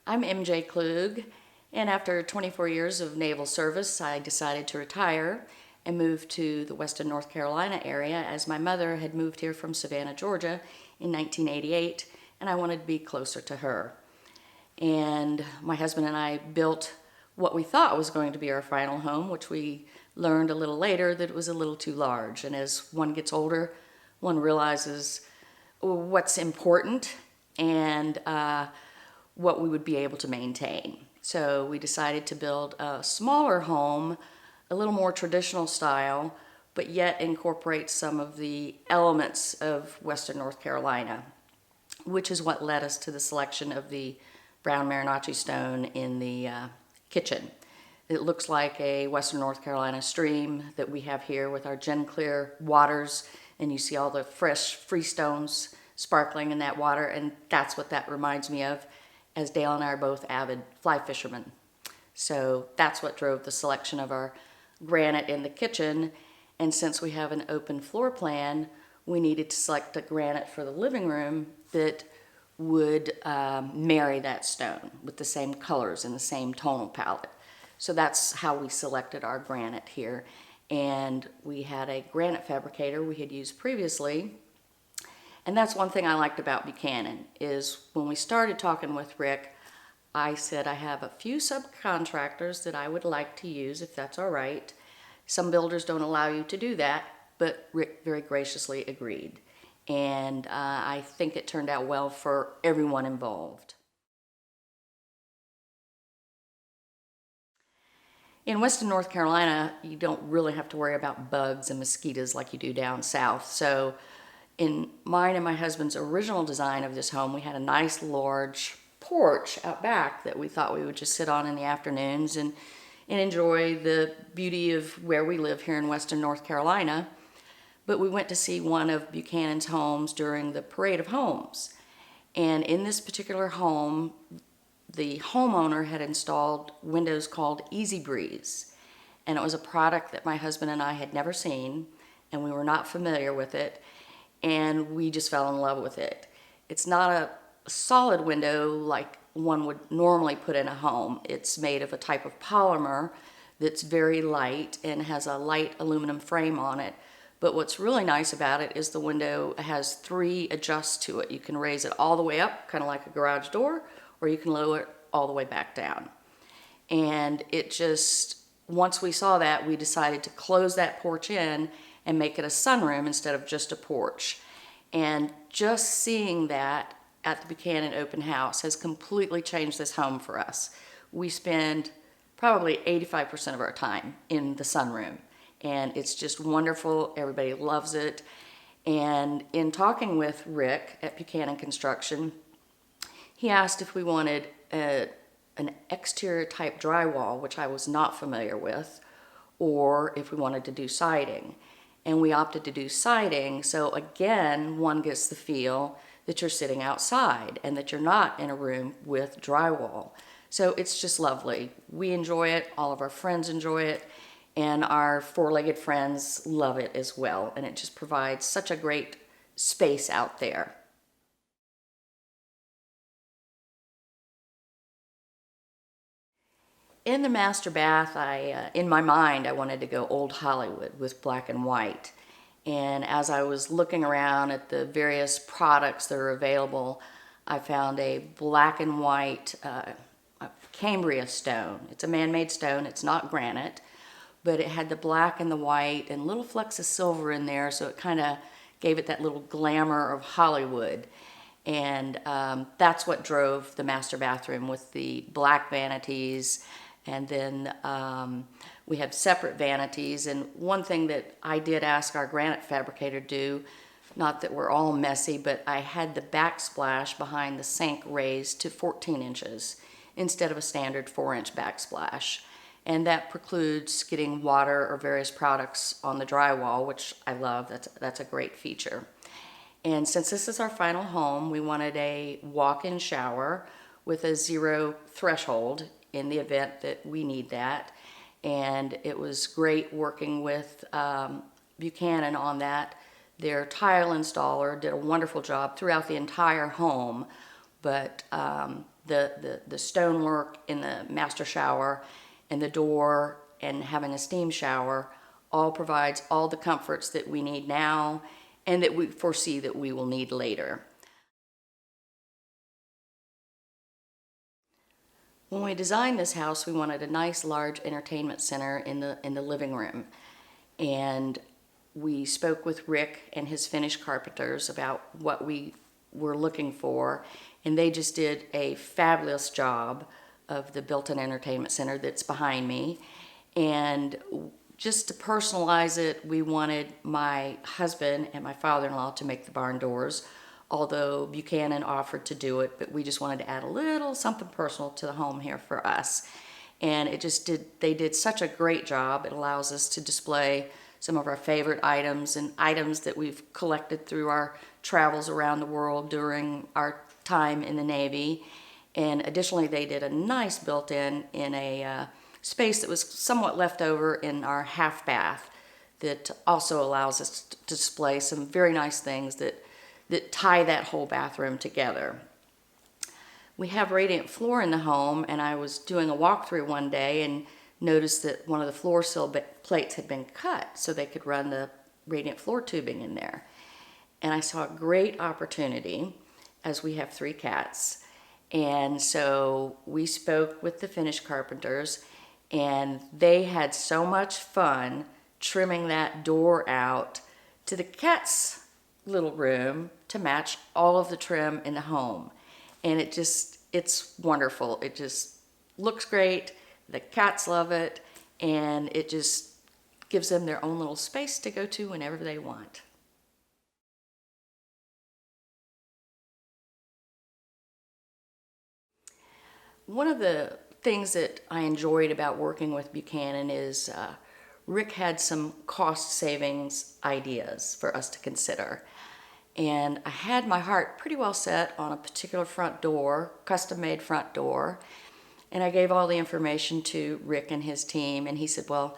I'm MJ Klug, and after 24 years of naval service, I decided to retire and move to the Western North Carolina area as my mother had moved here from Savannah, Georgia in 1988, and I wanted to be closer to her. And my husband and I built what we thought was going to be our final home, which we learned a little later that it was a little too large. And as one gets older, one realizes what's important and what we would be able to maintain. So we decided to build a smaller home, a little more traditional style, but yet incorporate some of the elements of Western North Carolina, which is what led us to the selection of the brown Marinacci stone in the kitchen. It looks like a Western North Carolina stream that we have here with our gin clear waters, and you see all the fresh freestones sparkling in that water, and that's what that reminds me of, as Dale and I are both avid fly fishermen. So that's what drove the selection of our granite in the kitchen, and since we have an open floor plan, we needed to select a granite for the living room that would marry that stone with the same colors and the same tonal palette. So that's how we selected our granite here. And we had a granite fabricator we had used previously. And that's one thing I liked about Buchanan, is when we started talking with Rick, I said I have a few subcontractors that I would like to use, if that's all right. Some builders don't allow you to do that, but Rick very graciously agreed. And I think it turned out well for everyone involved. In Western North Carolina, you don't really have to worry about bugs and mosquitoes like you do down south. So in mine and my husband's original design of this home, we had a nice large porch out back that we thought we would just sit on in the afternoons and enjoy the beauty of where we live here in Western North Carolina. But we went to see one of Buchanan's homes during the Parade of Homes. And in this particular home, the homeowner had installed windows called Easy Breeze. And it was a product that my husband and I had never seen, and we were not familiar with it, and we just fell in love with it. It's not a solid window like one would normally put in a home. It's made of a type of polymer that's very light and has a light aluminum frame on it. But what's really nice about it is the window has 3 adjusts to it. You can raise it all the way up, kind of like a garage door, or you can lower it all the way back down. And it just, once we saw that, we decided to close that porch in and make it a sunroom instead of just a porch. And just seeing that at the Buchanan open house has completely changed this home for us. We spend probably 85% of our time in the sunroom. And it's just wonderful. Everybody loves it. And in talking with Rick at Buchanan Construction, he asked if we wanted an exterior type drywall, which I was not familiar with, or if we wanted to do siding. And we opted to do siding, so again, one gets the feel that you're sitting outside and that you're not in a room with drywall. So it's just lovely. We enjoy it, all of our friends enjoy it, and our 4-legged friends love it as well. And it just provides such a great space out there. In the master bath, in my mind, I wanted to go old Hollywood with black and white. And as I was looking around at the various products that are available, I found a black and white Cambria stone. It's a man-made stone. It's not granite, but it had the black and the white and little flecks of silver in there, so it kind of gave it that little glamour of Hollywood. And that's what drove the master bathroom with the black vanities. And then we have separate vanities. And one thing that I did ask our granite fabricator to do, not that we're all messy, but I had the backsplash behind the sink raised to 14 inches instead of a standard 4-inch backsplash. And that precludes getting water or various products on the drywall, which I love. That's a great feature. And since this is our final home, we wanted a walk-in shower with a 0 threshold in the event that we need that. And it was great working with Buchanan on that. Their tile installer did a wonderful job throughout the entire home but the stonework in the master shower and the door and having a steam shower all provides all the comforts that we need now and that we foresee that we will need later. When we designed this house, we wanted a nice large entertainment center in the living room. And we spoke with Rick and his Finnish carpenters about what we were looking for, and they just did a fabulous job of the built-in entertainment center that's behind me. And just to personalize it, we wanted my husband and my father-in-law to make the barn doors, although Buchanan offered to do it, but we just wanted to add a little something personal to the home here for us. And they did such a great job. It allows us to display some of our favorite items and items that we've collected through our travels around the world during our time in the Navy. And additionally, they did a nice built-in in a space that was somewhat left over in our half bath that also allows us to display some very nice things that tie that whole bathroom together. We have radiant floor in the home, and I was doing a walkthrough one day and noticed that one of the floor sill plates had been cut so they could run the radiant floor tubing in there. And I saw a great opportunity, as we have 3 cats. And so we spoke with the Finnish carpenters, and they had so much fun trimming that door out to the cats' little room to match all of the trim in the home. And it's wonderful. It just looks great. The cats love it, and it just gives them their own little space to go to whenever they want. One of the things that I enjoyed about working with Buchanan is Rick had some cost savings ideas for us to consider. And I had my heart pretty well set on a particular front door, custom-made front door. And I gave all the information to Rick and his team, and he said, well,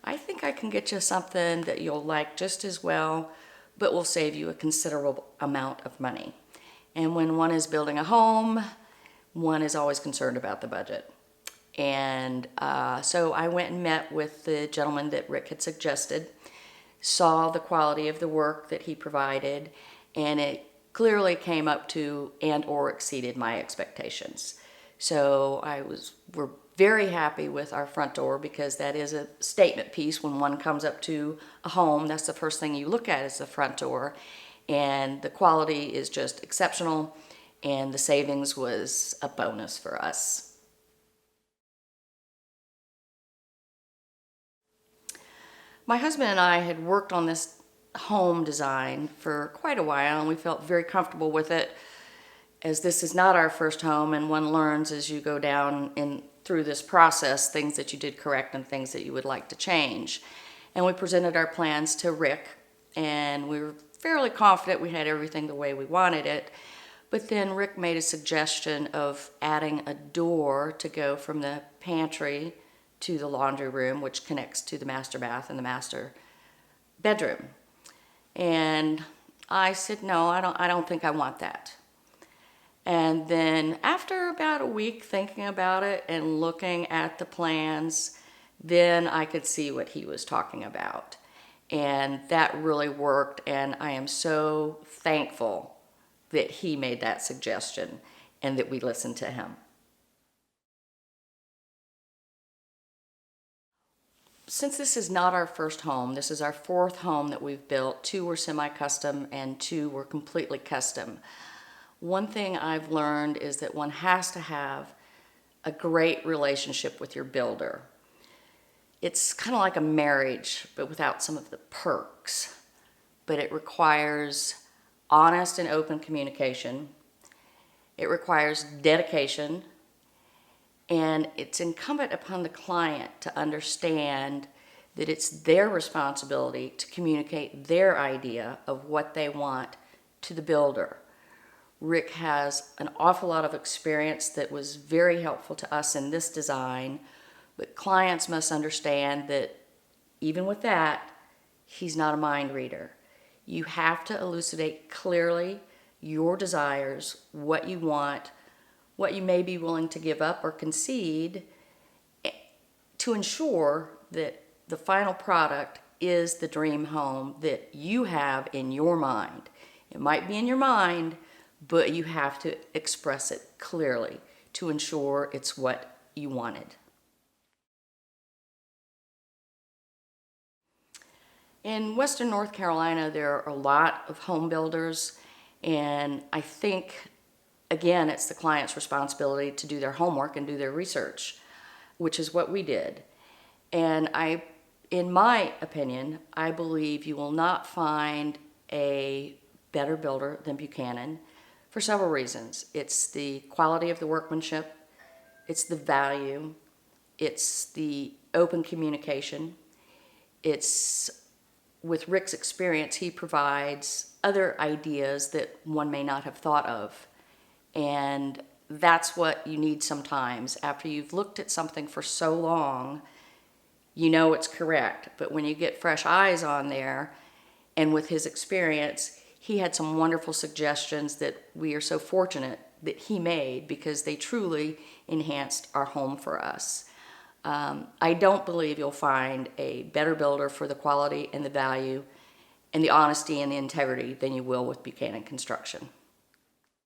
I think I can get you something that you'll like just as well, but will save you a considerable amount of money. And when one is building a home, one is always concerned about the budget. And so I went and met with the gentleman that Rick had suggested, saw the quality of the work that he provided, and it clearly came up to and or exceeded my expectations. So we're very happy with our front door, because that is a statement piece. When one comes up to a home, that's the first thing you look at is the front door. And the quality is just exceptional, and the savings was a bonus for us. My husband and I had worked on this home design for quite a while, and we felt very comfortable with it, as this is not our first home, and one learns as you go down through this process things that you did correct and things that you would like to change. And we presented our plans to Rick, and we were fairly confident we had everything the way we wanted it. But then Rick made a suggestion of adding a door to go from the pantry to the laundry room, which connects to the master bath and the master bedroom. And I said, no, I don't think I want that. And then after about a week thinking about it and looking at the plans, then I could see what he was talking about. And that really worked, and I am so thankful that he made that suggestion and that we listened to him. Since this is not our first home, this is our 4th home that we've built. 2 were semi-custom and 2 were completely custom. One thing I've learned is that one has to have a great relationship with your builder. It's kind of like a marriage, but without some of the perks. But it requires honest and open communication. It requires dedication. And it's incumbent upon the client to understand that it's their responsibility to communicate their idea of what they want to the builder. Rick has an awful lot of experience that was very helpful to us in this design, but clients must understand that even with that, he's not a mind reader. You have to elucidate clearly your desires, what you want, what you may be willing to give up or concede to ensure that the final product is the dream home that you have in your mind. It might be in your mind, but you have to express it clearly to ensure it's what you wanted. In Western North Carolina, there are a lot of home builders, and I think, again, it's the client's responsibility to do their homework and do their research, which is what we did. And in my opinion, I believe you will not find a better builder than Buchanan for several reasons. It's the quality of the workmanship, it's the value, it's the open communication, it's with Rick's experience, he provides other ideas that one may not have thought of. And that's what you need sometimes. After you've looked at something for so long, you know it's correct. But when you get fresh eyes on there, and with his experience, he had some wonderful suggestions that we are so fortunate that he made because they truly enhanced our home for us. I don't believe you'll find a better builder for the quality and the value and the honesty and the integrity than you will with Buchanan Construction.